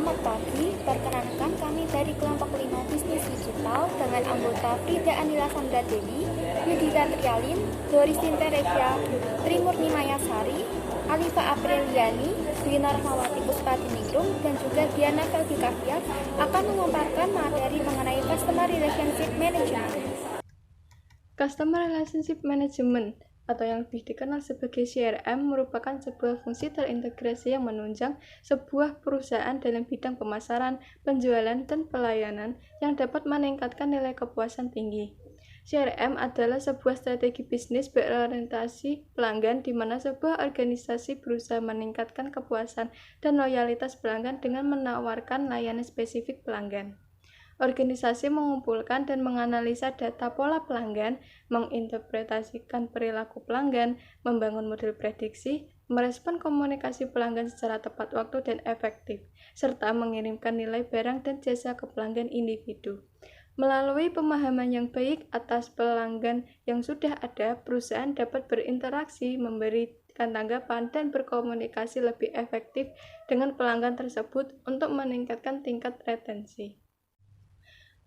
Selamat pagi, perkenalkan kami dari kelompok 5 Bisnis Digital dengan anggota Frida Anila Sandra Dewi, Yudhita Trialin, Doris Tinteresia, Trimurni Mayasari, Alifa Apriliani, Dwi Rahmawati Puspadiningrum, dan juga Diana Felbikavia akan memaparkan materi mengenai Customer Relationship Management. Customer Relationship Management atau yang lebih dikenal sebagai CRM merupakan sebuah fungsi terintegrasi yang menunjang sebuah perusahaan dalam bidang pemasaran, penjualan, dan pelayanan yang dapat meningkatkan nilai kepuasan tinggi. CRM adalah sebuah strategi bisnis berorientasi pelanggan di mana sebuah organisasi berusaha meningkatkan kepuasan dan loyalitas pelanggan dengan menawarkan layanan spesifik pelanggan. Organisasi mengumpulkan dan menganalisa data pola pelanggan, menginterpretasikan perilaku pelanggan, membangun model prediksi, merespon komunikasi pelanggan secara tepat waktu dan efektif, serta mengirimkan nilai barang dan jasa ke pelanggan individu. Melalui pemahaman yang baik atas pelanggan yang sudah ada, perusahaan dapat berinteraksi, memberikan tanggapan, dan berkomunikasi lebih efektif dengan pelanggan tersebut untuk meningkatkan tingkat retensi.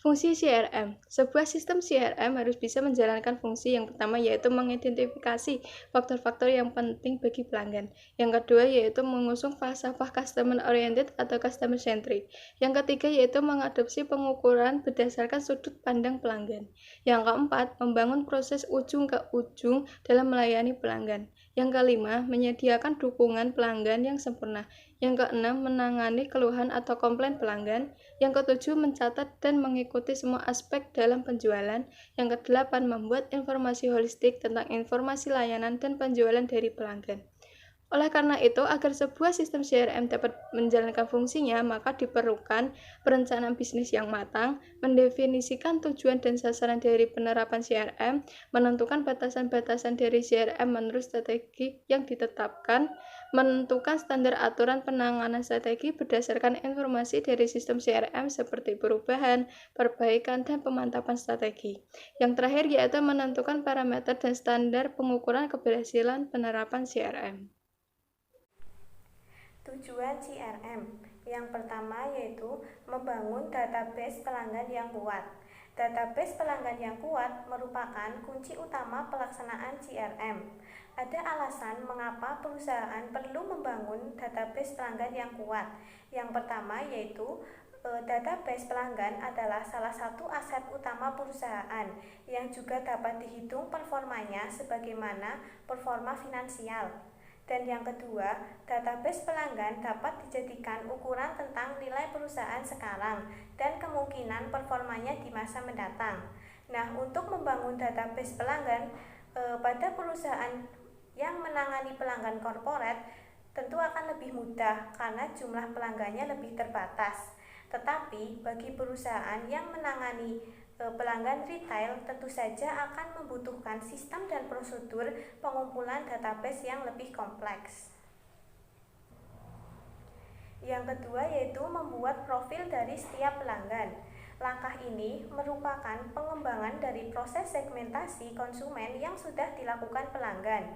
Fungsi CRM. Sebuah sistem CRM harus bisa menjalankan fungsi yang pertama yaitu mengidentifikasi faktor-faktor yang penting bagi pelanggan. Yang kedua yaitu mengusung falsafah customer oriented atau customer centric. Yang ketiga yaitu mengadopsi pengukuran berdasarkan sudut pandang pelanggan. Yang keempat, membangun proses ujung ke ujung dalam melayani pelanggan. Yang kelima, menyediakan dukungan pelanggan yang sempurna. Yang keenam, menangani keluhan atau komplain pelanggan. Yang ketujuh, mencatat dan mengikuti semua aspek dalam penjualan. Yang kedelapan, membuat informasi holistik tentang informasi layanan dan penjualan dari pelanggan. Oleh karena itu, agar sebuah sistem CRM dapat menjalankan fungsinya, maka diperlukan perencanaan bisnis yang matang, mendefinisikan tujuan dan sasaran dari penerapan CRM, menentukan batasan-batasan dari CRM menurut strategi yang ditetapkan, menentukan standar aturan penanganan strategi berdasarkan informasi dari sistem CRM seperti perubahan, perbaikan, dan pemantapan strategi. Yang terakhir yaitu menentukan parameter dan standar pengukuran keberhasilan penerapan CRM. Tujuan CRM yang pertama yaitu membangun database pelanggan yang kuat. Database pelanggan yang kuat merupakan kunci utama pelaksanaan CRM. Ada alasan mengapa perusahaan perlu membangun database pelanggan yang kuat. Yang pertama yaitu database pelanggan adalah salah satu aset utama perusahaan yang juga dapat dihitung performanya sebagaimana performa finansial. Dan yang kedua, database pelanggan dapat dijadikan ukuran tentang nilai perusahaan sekarang dan kemungkinan performanya di masa mendatang. Nah, untuk membangun database pelanggan pada perusahaan yang menangani pelanggan korporat tentu akan lebih mudah karena jumlah pelanggannya lebih terbatas. Tetapi bagi perusahaan yang menangani pelanggan retail tentu saja akan membutuhkan sistem dan prosedur pengumpulan database yang lebih kompleks. Yang kedua yaitu membuat profil dari setiap pelanggan. Langkah ini merupakan pengembangan dari proses segmentasi konsumen yang sudah dilakukan pelanggan.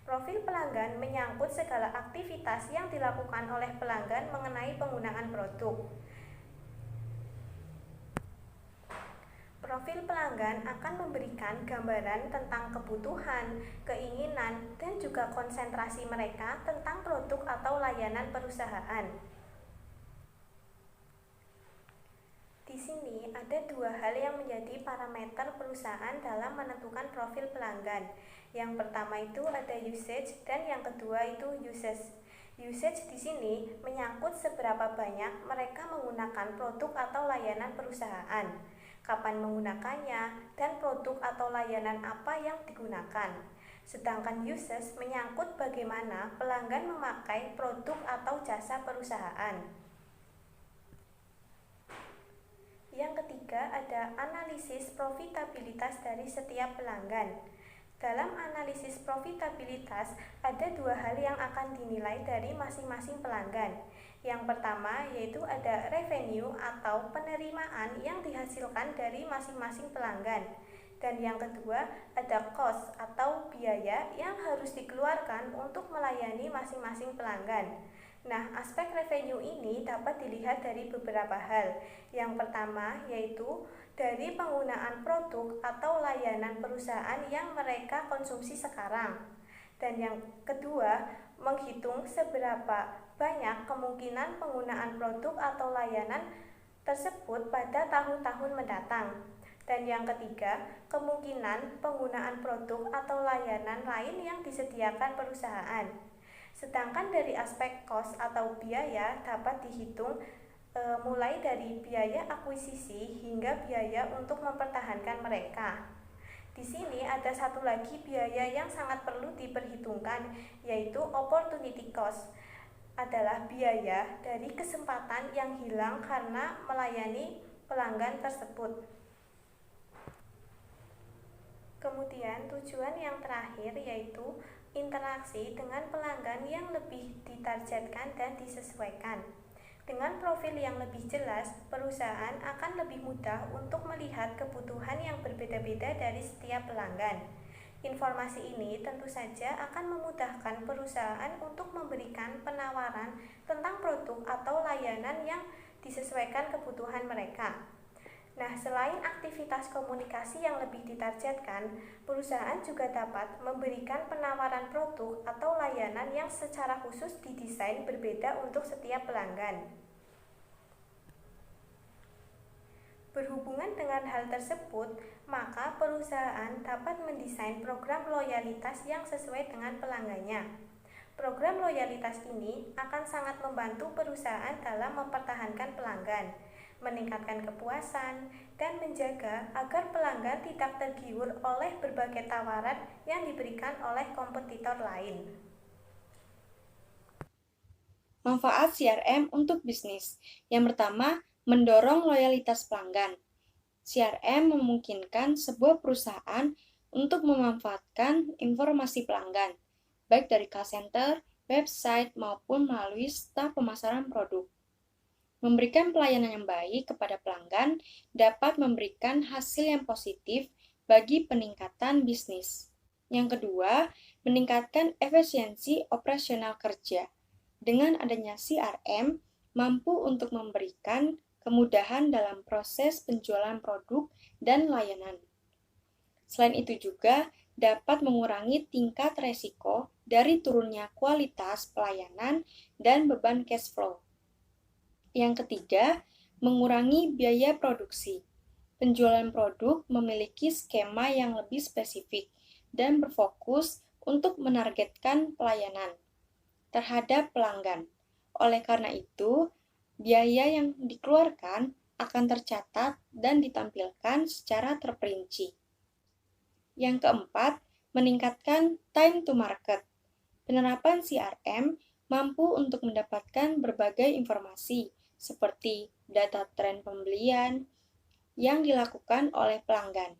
Profil pelanggan menyangkut segala aktivitas yang dilakukan oleh pelanggan mengenai penggunaan produk. Profil pelanggan akan memberikan gambaran tentang kebutuhan, keinginan, dan juga konsentrasi mereka tentang produk atau layanan perusahaan. Di sini ada dua hal yang menjadi parameter perusahaan dalam menentukan profil pelanggan. Yang pertama itu ada usage dan yang kedua itu uses. Usage di sini menyangkut seberapa banyak mereka menggunakan produk atau layanan perusahaan, kapan menggunakannya, dan produk atau layanan apa yang digunakan. Sedangkan uses menyangkut bagaimana pelanggan memakai produk atau jasa perusahaan. Yang ketiga ada analisis profitabilitas dari setiap pelanggan. Dalam analisis profitabilitas ada dua hal yang akan dinilai dari masing-masing pelanggan. Yang pertama yaitu ada revenue atau penerimaan yang dihasilkan dari masing-masing pelanggan. Dan yang kedua ada cost atau biaya yang harus dikeluarkan untuk melayani masing-masing pelanggan. Nah, aspek revenue ini dapat dilihat dari beberapa hal. Yang pertama yaitu dari penggunaan produk atau layanan perusahaan yang mereka konsumsi sekarang. Dan yang kedua, menghitung seberapa banyak kemungkinan penggunaan produk atau layanan tersebut pada tahun-tahun mendatang. Dan yang ketiga, kemungkinan penggunaan produk atau layanan lain yang disediakan perusahaan. Sedangkan dari aspek cost atau biaya dapat dihitung mulai dari biaya akuisisi hingga biaya untuk mempertahankan mereka. Di sini ada satu lagi biaya yang sangat perlu diperhitungkan, yaitu opportunity cost. Adalah biaya dari kesempatan yang hilang karena melayani pelanggan tersebut. Kemudian tujuan yang terakhir yaitu interaksi dengan pelanggan yang lebih ditargetkan dan disesuaikan. Dengan profil yang lebih jelas, perusahaan akan lebih mudah untuk melihat kebutuhan yang berbeda-beda dari setiap pelanggan. Informasi ini tentu saja akan memudahkan perusahaan untuk memberikan penawaran tentang produk atau layanan yang disesuaikan kebutuhan mereka. Nah, selain aktivitas komunikasi yang lebih ditargetkan, perusahaan juga dapat memberikan penawaran produk atau layanan yang secara khusus didesain berbeda untuk setiap pelanggan. Berhubungan dengan hal tersebut, maka perusahaan dapat mendesain program loyalitas yang sesuai dengan pelanggannya. Program loyalitas ini akan sangat membantu perusahaan dalam mempertahankan pelanggan, meningkatkan kepuasan, dan menjaga agar pelanggan tidak tergiur oleh berbagai tawaran yang diberikan oleh kompetitor lain. Manfaat CRM untuk bisnis. Yang pertama, mendorong loyalitas pelanggan. CRM memungkinkan sebuah perusahaan untuk memanfaatkan informasi pelanggan, baik dari call center, website, maupun melalui staf pemasaran produk. Memberikan pelayanan yang baik kepada pelanggan dapat memberikan hasil yang positif bagi peningkatan bisnis. Yang kedua, meningkatkan efisiensi operasional kerja. Dengan adanya CRM, mampu untuk memberikan kemudahan dalam proses penjualan produk dan layanan. Selain itu juga dapat mengurangi tingkat resiko dari turunnya kualitas pelayanan dan beban cash flow. Yang ketiga, mengurangi biaya produksi. Penjualan produk memiliki skema yang lebih spesifik dan berfokus untuk menargetkan pelayanan terhadap pelanggan. Oleh karena itu, biaya yang dikeluarkan akan tercatat dan ditampilkan secara terperinci. Yang keempat, meningkatkan time to market. Penerapan CRM mampu untuk mendapatkan berbagai informasi, seperti data tren pembelian yang dilakukan oleh pelanggan.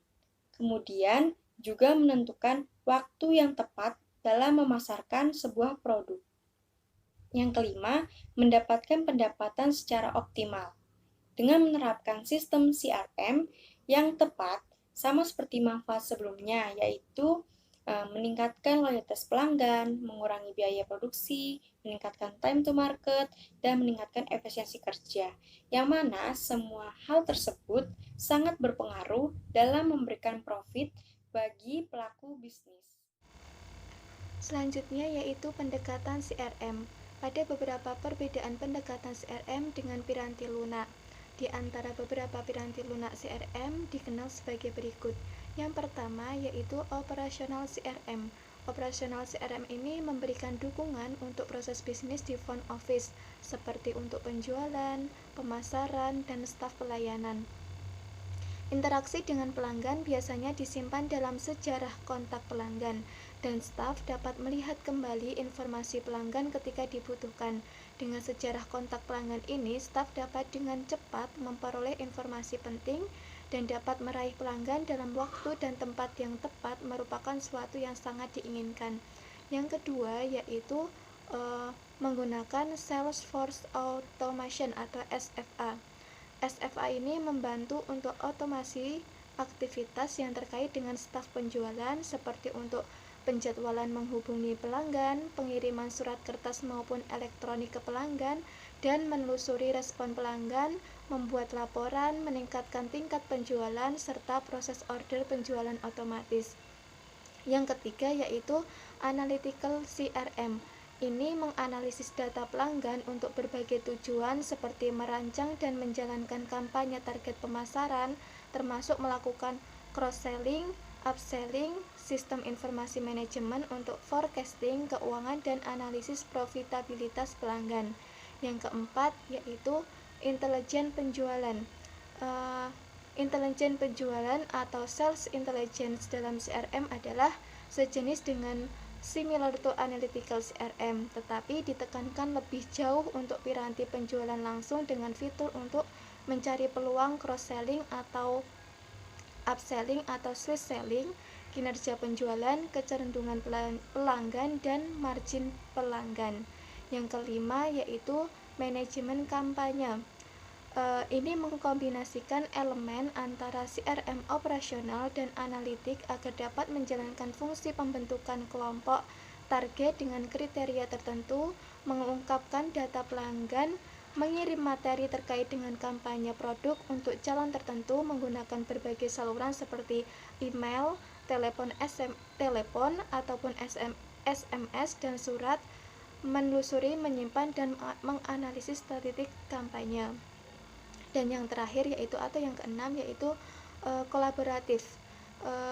Kemudian juga menentukan waktu yang tepat dalam memasarkan sebuah produk. Yang kelima, mendapatkan pendapatan secara optimal. Dengan menerapkan sistem CRM yang tepat, sama seperti manfaat sebelumnya, yaitu meningkatkan loyalitas pelanggan, mengurangi biaya produksi, meningkatkan time to market, dan meningkatkan efisiensi kerja, yang mana semua hal tersebut sangat berpengaruh dalam memberikan profit bagi pelaku bisnis. Selanjutnya yaitu pendekatan CRM. Pada beberapa perbedaan pendekatan CRM dengan piranti lunak. Di antara beberapa piranti lunak CRM dikenal sebagai berikut. Yang pertama yaitu operasional CRM. Operasional CRM ini memberikan dukungan untuk proses bisnis di front office, seperti untuk penjualan, pemasaran, dan staf pelayanan. Interaksi dengan pelanggan biasanya disimpan dalam sejarah kontak pelanggan, dan staf dapat melihat kembali informasi pelanggan ketika dibutuhkan. Dengan sejarah kontak pelanggan ini, staf dapat dengan cepat memperoleh informasi penting dan dapat meraih pelanggan dalam waktu dan tempat yang tepat, merupakan suatu yang sangat diinginkan. Yang kedua yaitu menggunakan Salesforce Automation atau SFA. SFA ini membantu untuk otomasi aktivitas yang terkait dengan staf penjualan, seperti untuk penjadwalan menghubungi pelanggan, pengiriman surat kertas maupun elektronik ke pelanggan, dan menelusuri respon pelanggan, membuat laporan, meningkatkan tingkat penjualan, serta proses order penjualan otomatis. Yang ketiga yaitu analytical CRM. Ini menganalisis data pelanggan untuk berbagai tujuan seperti merancang dan menjalankan kampanye target pemasaran, termasuk melakukan cross-selling, upselling, sistem informasi manajemen untuk forecasting, keuangan, dan analisis profitabilitas pelanggan. Yang keempat yaitu intelijen penjualan. Intelijen penjualan atau sales intelligence dalam CRM adalah sejenis dengan similar to analytical CRM, tetapi ditekankan lebih jauh untuk piranti penjualan langsung dengan fitur untuk mencari peluang cross-selling atau upselling atau swiss selling, kinerja penjualan, kecenderungan pelanggan, dan margin pelanggan. Yang kelima yaitu manajemen kampanye. Ini mengkombinasikan elemen antara CRM operasional dan analitik agar dapat menjalankan fungsi pembentukan kelompok target dengan kriteria tertentu, mengungkapkan data pelanggan, mengirim materi terkait dengan kampanye produk untuk calon tertentu menggunakan berbagai saluran seperti email, telepon ataupun SMS dan surat, menelusuri, menyimpan, dan menganalisis statistik kampanye. Dan yang terakhir yaitu atau yang keenam yaitu kolaboratif.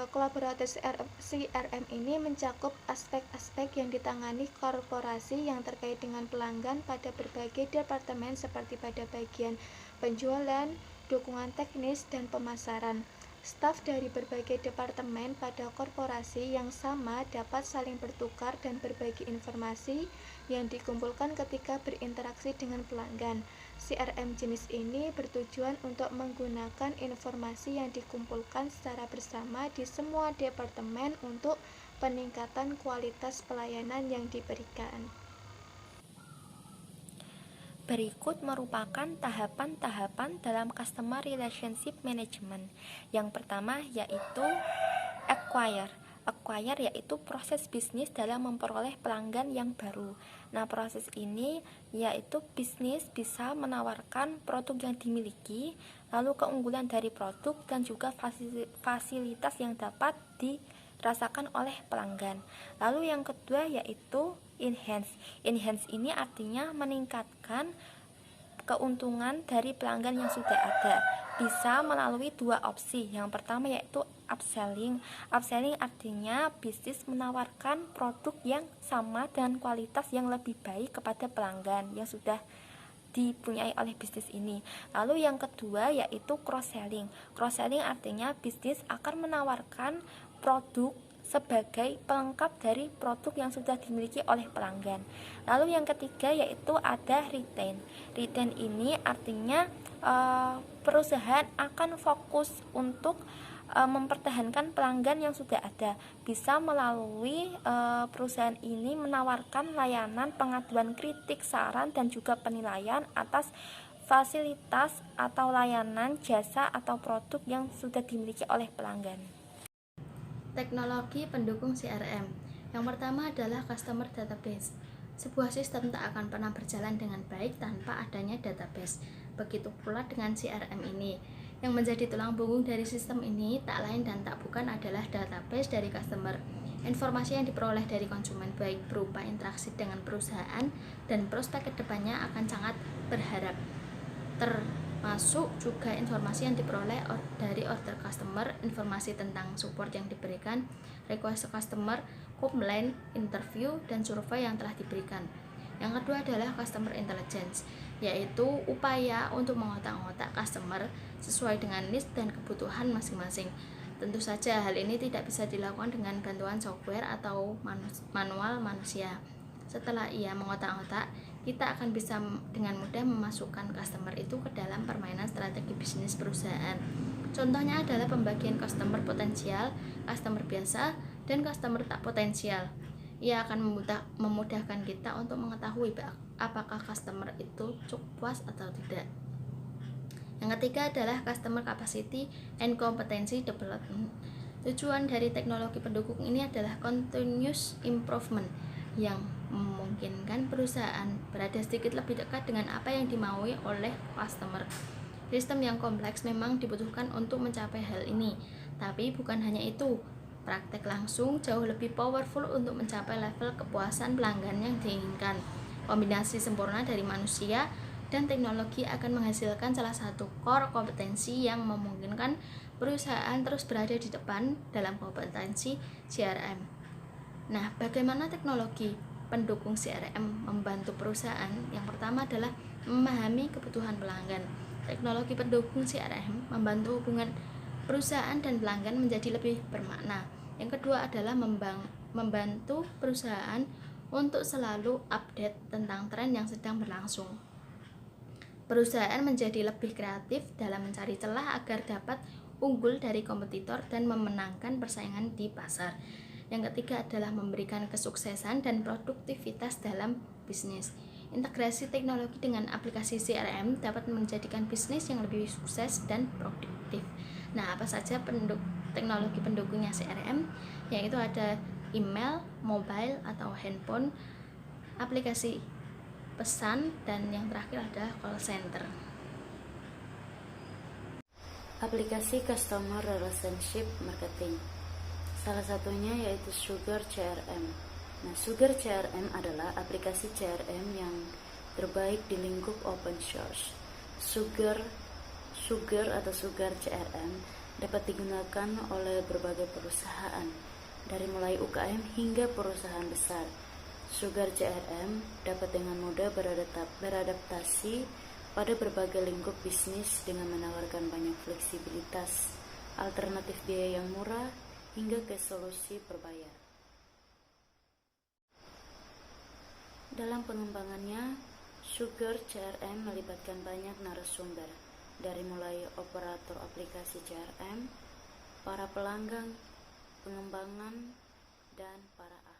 Kolaboratif CRM ini mencakup aspek-aspek yang ditangani korporasi yang terkait dengan pelanggan pada berbagai departemen seperti pada bagian penjualan, dukungan teknis, dan pemasaran. Staf dari berbagai departemen pada korporasi yang sama dapat saling bertukar dan berbagi informasi yang dikumpulkan ketika berinteraksi dengan pelanggan. CRM jenis ini bertujuan untuk menggunakan informasi yang dikumpulkan secara bersama di semua departemen untuk peningkatan kualitas pelayanan yang diberikan. Berikut merupakan tahapan-tahapan dalam Customer Relationship Management. Yang pertama yaitu acquire. Acquire yaitu proses bisnis dalam memperoleh pelanggan yang baru. Nah, proses ini yaitu bisnis bisa menawarkan produk yang dimiliki, lalu keunggulan dari produk dan juga fasilitas yang dapat dirasakan oleh pelanggan. Lalu yang kedua yaitu enhance. Enhance ini artinya meningkatkan keuntungan dari pelanggan yang sudah ada. Bisa melalui dua opsi. Yang pertama yaitu upselling. Upselling artinya bisnis menawarkan produk yang sama dan kualitas yang lebih baik kepada pelanggan yang sudah dipunyai oleh bisnis ini. Lalu yang kedua yaitu cross-selling. Cross-selling artinya bisnis akan menawarkan produk sebagai pelengkap dari produk yang sudah dimiliki oleh pelanggan. Lalu yang ketiga yaitu ada retain. Retain ini artinya perusahaan akan fokus untuk mempertahankan pelanggan yang sudah ada. Bisa melalui perusahaan ini menawarkan layanan pengaduan kritik, saran, dan juga penilaian atas fasilitas atau layanan, jasa, atau produk yang sudah dimiliki oleh pelanggan. Teknologi pendukung CRM. Yang pertama adalah Customer Database. Sebuah sistem tak akan pernah berjalan dengan baik tanpa adanya database. Begitu pula dengan CRM ini. Yang menjadi tulang punggung dari sistem ini tak lain dan tak bukan adalah database dari customer. Informasi yang diperoleh dari konsumen baik berupa interaksi dengan perusahaan dan prospek kedepannya akan sangat berharap. Termasuk juga informasi yang diperoleh dari order customer, informasi tentang support yang diberikan, request customer, komplain, interview, dan survei yang telah diberikan. Yang kedua adalah customer intelligence, yaitu upaya untuk mengotak-ngotak customer sesuai dengan needs dan kebutuhan masing-masing. Tentu saja hal ini tidak bisa dilakukan dengan bantuan software atau manual manusia. Setelah ia mengotak-ngotak, kita akan bisa dengan mudah memasukkan customer itu ke dalam permainan strategi bisnis perusahaan. Contohnya adalah pembagian customer potensial, customer biasa, dan customer tak potensial. Ia akan memudahkan kita untuk mengetahui apakah customer itu cukup puas atau tidak. Yang ketiga adalah customer capacity and competency development. Tujuan dari teknologi pendukung ini adalah continuous improvement yang memungkinkan perusahaan berada sedikit lebih dekat dengan apa yang dimaui oleh customer. Sistem yang kompleks memang dibutuhkan untuk mencapai hal ini, tapi bukan hanya itu. Praktek langsung jauh lebih powerful untuk mencapai level kepuasan pelanggan yang diinginkan. Kombinasi sempurna dari manusia dan teknologi akan menghasilkan salah satu core kompetensi yang memungkinkan perusahaan terus berada di depan dalam kompetensi CRM. Nah, bagaimana teknologi pendukung CRM membantu perusahaan? Yang pertama adalah memahami kebutuhan pelanggan. Teknologi pendukung CRM membantu hubungan perusahaan dan pelanggan menjadi lebih bermakna. Yang kedua adalah membantu perusahaan untuk selalu update tentang tren yang sedang berlangsung. Perusahaan menjadi lebih kreatif dalam mencari celah agar dapat unggul dari kompetitor dan memenangkan persaingan di pasar. Yang ketiga adalah memberikan kesuksesan dan produktivitas dalam bisnis. Integrasi teknologi dengan aplikasi CRM dapat menjadikan bisnis yang lebih sukses dan produktif. Nah, apa saja teknologi pendukungnya CRM? Yaitu ada email, mobile atau handphone, aplikasi pesan, dan yang terakhir adalah call center. Aplikasi Customer Relationship Marketing. Salah satunya yaitu Sugar CRM. Nah, Sugar CRM adalah aplikasi CRM yang terbaik di lingkup open source. Sugar atau Sugar CRM dapat digunakan oleh berbagai perusahaan, dari mulai UKM hingga perusahaan besar. Sugar CRM dapat dengan mudah beradaptasi pada berbagai lingkup bisnis dengan menawarkan banyak fleksibilitas, alternatif biaya yang murah, hingga ke solusi berbayar. Dalam pengembangannya, Sugar CRM melibatkan banyak narasumber, dari mulai operator aplikasi CRM, para pelanggan, pengembangan, dan para ahli.